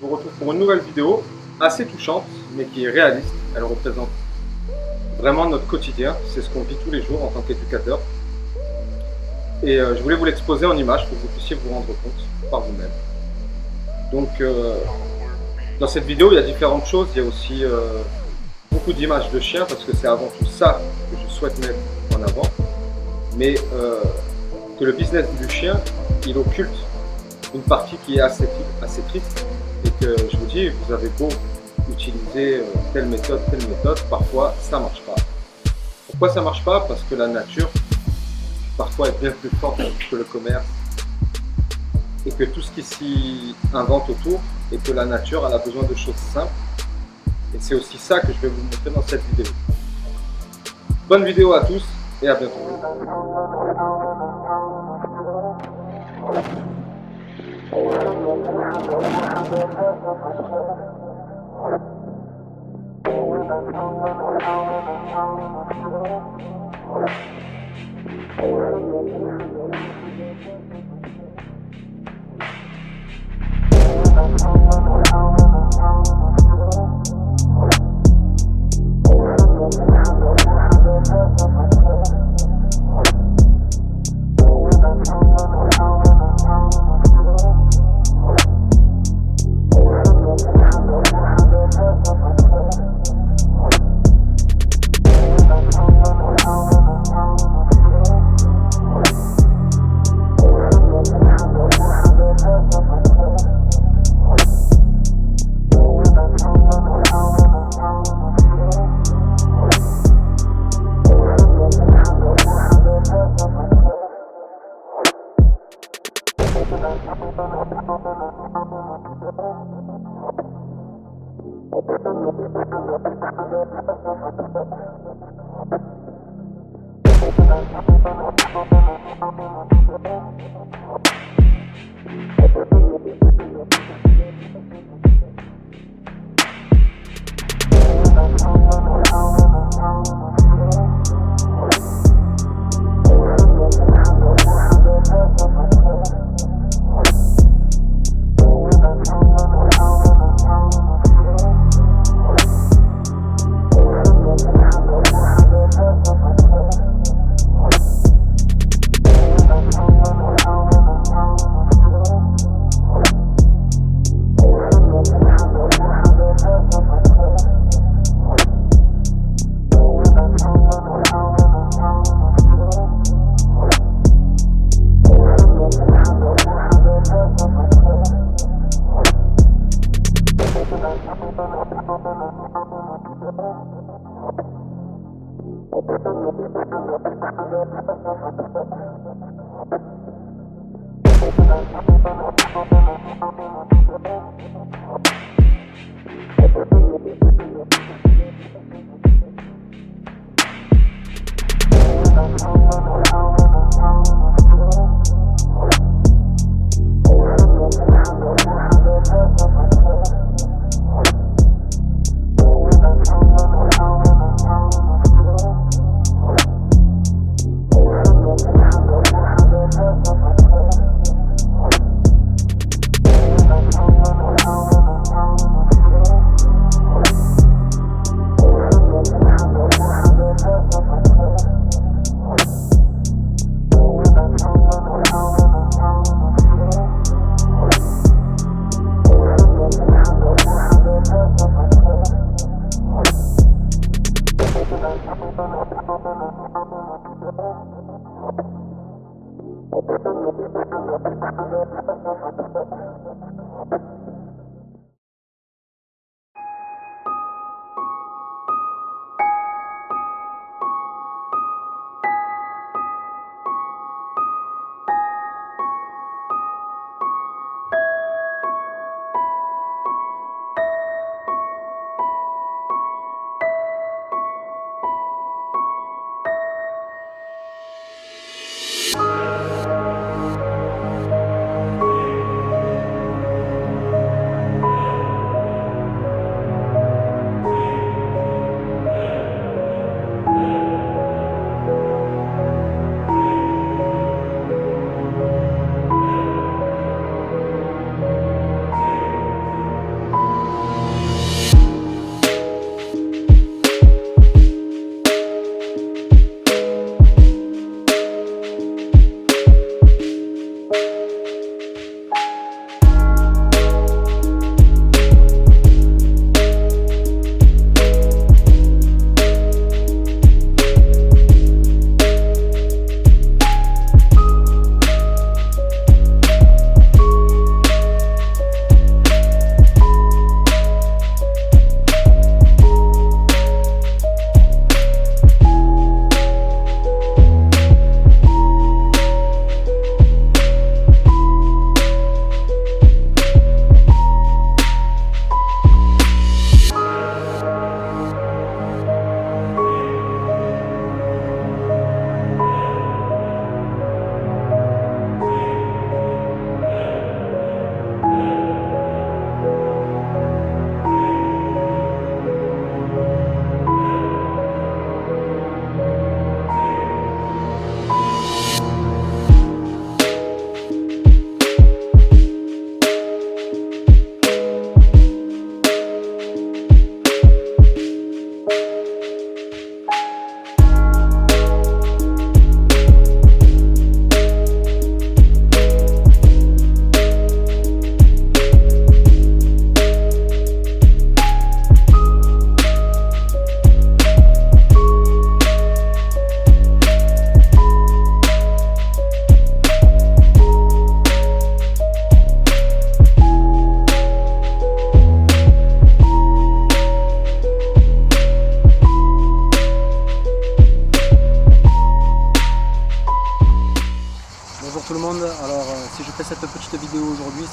vous retrouve pour une nouvelle vidéo assez touchante, mais qui est réaliste. Elle représente vraiment notre quotidien, c'est ce qu'on vit tous les jours en tant qu'éducateur. Et je voulais vous l'exposer en images pour que vous puissiez vous rendre compte par vous-même. Donc, dans cette vidéo, il y a différentes choses. Il y a aussi beaucoup d'images de chiens, parce que c'est avant tout ça que je souhaite mettre en avant. Mais que le business du chien, il occulte une partie qui est assez triste. Et que je vous dis, vous avez beau utiliser telle méthode, parfois ça ne marche pas. Pourquoi ça ne marche pas? Parce que la nature, parfois, est bien plus forte que le commerce. Et que tout ce qui s'y invente autour, et que la nature elle a besoin de choses simples. Et c'est aussi ça que je vais vous montrer dans cette vidéo. Bonne vidéo à tous et à bientôt.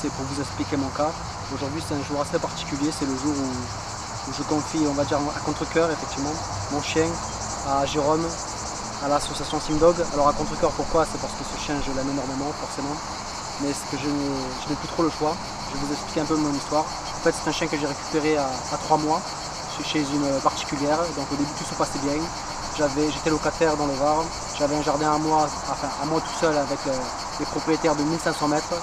c'est pour vous expliquer mon cas. Aujourd'hui c'est un jour assez particulier, c'est le jour où je confie, on va dire à contre-cœur effectivement, mon chien à Jérôme, à l'association Simdog. Alors à contre-cœur pourquoi? C'est parce que ce chien je l'aime énormément forcément, mais c'est que je n'ai plus trop le choix. Je vais vous expliquer un peu mon histoire. En fait c'est un chien que j'ai récupéré à 3 mois chez une particulière, donc au début tout se passait bien. J'étais locataire dans le Var, j'avais un jardin à moi, enfin à moi tout seul avec les propriétaires de 1500 mètres.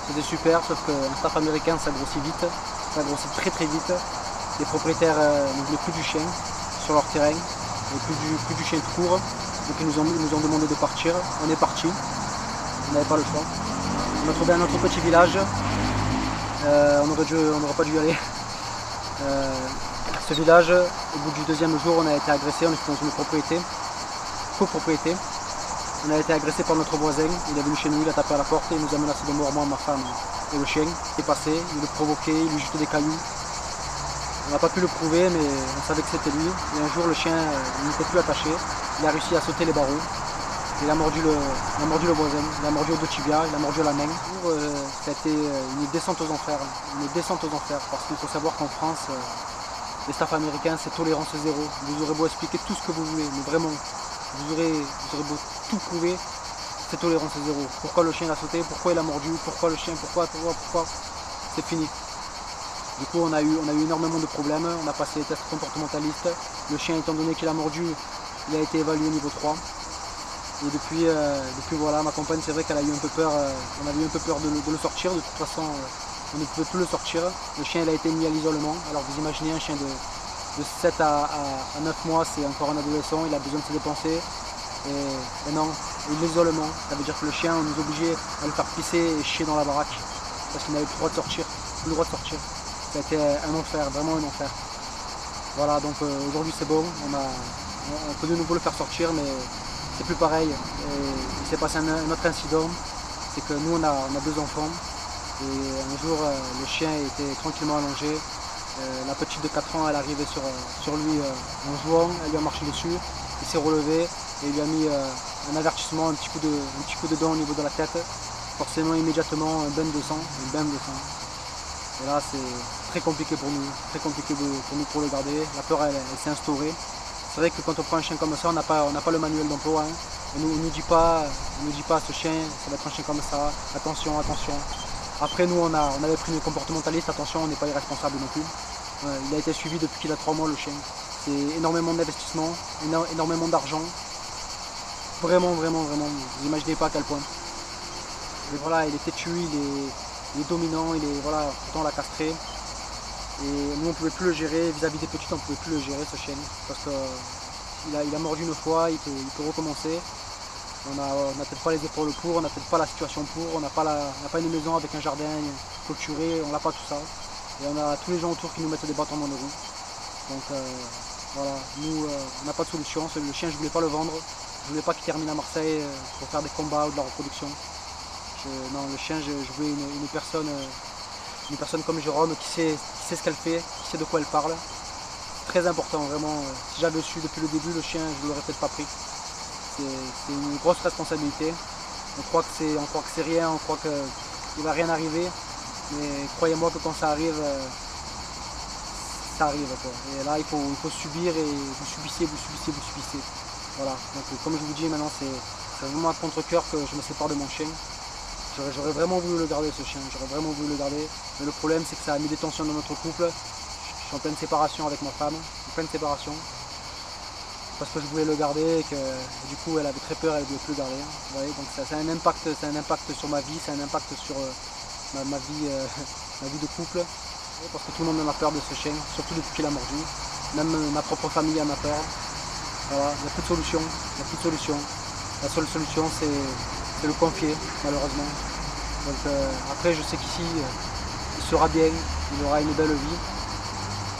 C'était super, sauf qu'un staff américain ça grossit vite, ça grossit très vite. Les propriétaires ne voulaient plus du chien sur leur terrain, et plus du chien tout court. Donc ils nous ont demandé de partir, on est parti, on n'avait pas le choix. On a trouvé un autre petit village, on n'aurait pas dû y aller. Ce village, au bout du deuxième jour, on a été agressé, on était dans une copropriété. On a été agressé par notre voisin, il est venu chez nous, il a tapé à la porte et il nous a menacé de mort, moi, ma femme et le chien. Il est passé, il le provoquait, il lui jetait des cailloux. On n'a pas pu le prouver, mais on savait que c'était lui. Et un jour, le chien n'était plus attaché, il a réussi à sauter les barreaux. Il a mordu le voisin, il a mordu au dos tibia, il a mordu à la main. Ça a été une descente aux enfers, parce qu'il faut savoir qu'en France, les staffs américains, c'est tolérance zéro. Vous aurez beau expliquer tout ce que vous voulez, mais vraiment, vous aurez beau tout prouver, c'est tolérance zéro. Pourquoi le chien a sauté, pourquoi il a mordu, pourquoi le chien, pourquoi, c'est fini. Du coup, on a eu énormément de problèmes, on a passé les tests comportementalistes. Le chien, étant donné qu'il a mordu, il a été évalué au niveau 3. Et depuis voilà, ma compagne, c'est vrai qu'elle a eu un peu peur, on avait eu un peu peur de le sortir. De toute façon, on ne pouvait plus le sortir. Le chien il a été mis à l'isolement. Alors vous imaginez un chien de 7 à 9 mois, c'est encore un adolescent, il a besoin de se dépenser. Et non, l'isolement, ça veut dire que le chien, on nous obligeait à le faire pisser et chier dans la baraque. Parce qu'il n'avait plus le droit de sortir. Ça a été un enfer, vraiment un enfer. Voilà, donc aujourd'hui c'est bon, on peut de nouveau le faire sortir, mais c'est plus pareil. Il s'est passé un autre incident, c'est que nous on a 2 enfants. Et un jour, le chien était tranquillement allongé. La petite de 4 ans, elle arrivait sur lui en jouant, elle lui a marché dessus. Il s'est relevé et il lui a mis un avertissement, un petit coup de dent au niveau de la tête. Forcément, immédiatement, un bain de sang. Et là, c'est très compliqué pour nous, pour le garder. La peur, elle s'est instaurée. C'est vrai que quand on prend un chien comme ça, on n'a pas le manuel d'emploi. Hein. On ne nous dit pas, ce chien, ça va être un chien comme ça, attention. Après nous on avait pris une comportementaliste, attention on n'est pas irresponsable non plus. Il a été suivi depuis qu'il a 3 mois le chien. C'est énormément d'investissement, énormément d'argent. Vraiment, vous n'imaginez pas à quel point. Et voilà, il est têtu, il est dominant, voilà, pourtant on l'a castré. Et nous on ne pouvait plus le gérer, vis-à-vis des petites on ne pouvait plus le gérer ce chien. Parce qu'il a mordu une fois, il peut recommencer. On n'a peut-être pas les épaules pour, on n'a peut-être pas la situation pour, on n'a pas une maison avec un jardin clôturé, on n'a pas tout ça. Et on a tous les gens autour qui nous mettent des bâtons dans les roues. Donc voilà, nous on n'a pas de solution. Le chien je voulais pas le vendre, je voulais pas qu'il termine à Marseille pour faire des combats ou de la reproduction. Non, le chien je voulais une personne comme Jérôme qui sait ce qu'elle fait, qui sait de quoi elle parle. Très important vraiment, si j'avais su depuis le début le chien je ne l'aurais peut-être pas pris. C'est une grosse responsabilité. On croit que c'est rien, on croit qu'il ne va rien arriver. Mais croyez-moi que quand ça arrive, ça arrive. Quoi. Et là, il faut subir et vous subissez. Voilà. Donc comme je vous dis maintenant, c'est vraiment à contre-cœur que je me sépare de mon chien. J'aurais vraiment voulu le garder ce chien, Mais le problème c'est que ça a mis des tensions dans notre couple. Je suis en pleine séparation avec ma femme, parce que je voulais le garder et que du coup elle avait très peur, elle ne voulait plus le garder. Vous voyez, donc ça a un impact sur ma vie, ça a un impact sur ma vie de couple. Parce que tout le monde en a peur de ce chien, surtout depuis qu'il a mordu. Même ma propre famille en a peur. Voilà, il n'y a plus de solution. La seule solution c'est le confier, malheureusement. Donc après je sais qu'ici il sera bien, il aura une belle vie.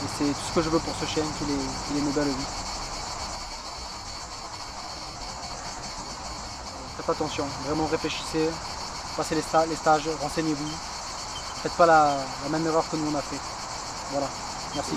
Et c'est tout ce que je veux pour ce chien, qu'il ait une belle vie. Faites attention, vraiment réfléchissez, passez les stages, renseignez-vous. Faites pas la même erreur que nous on a fait. Voilà, merci.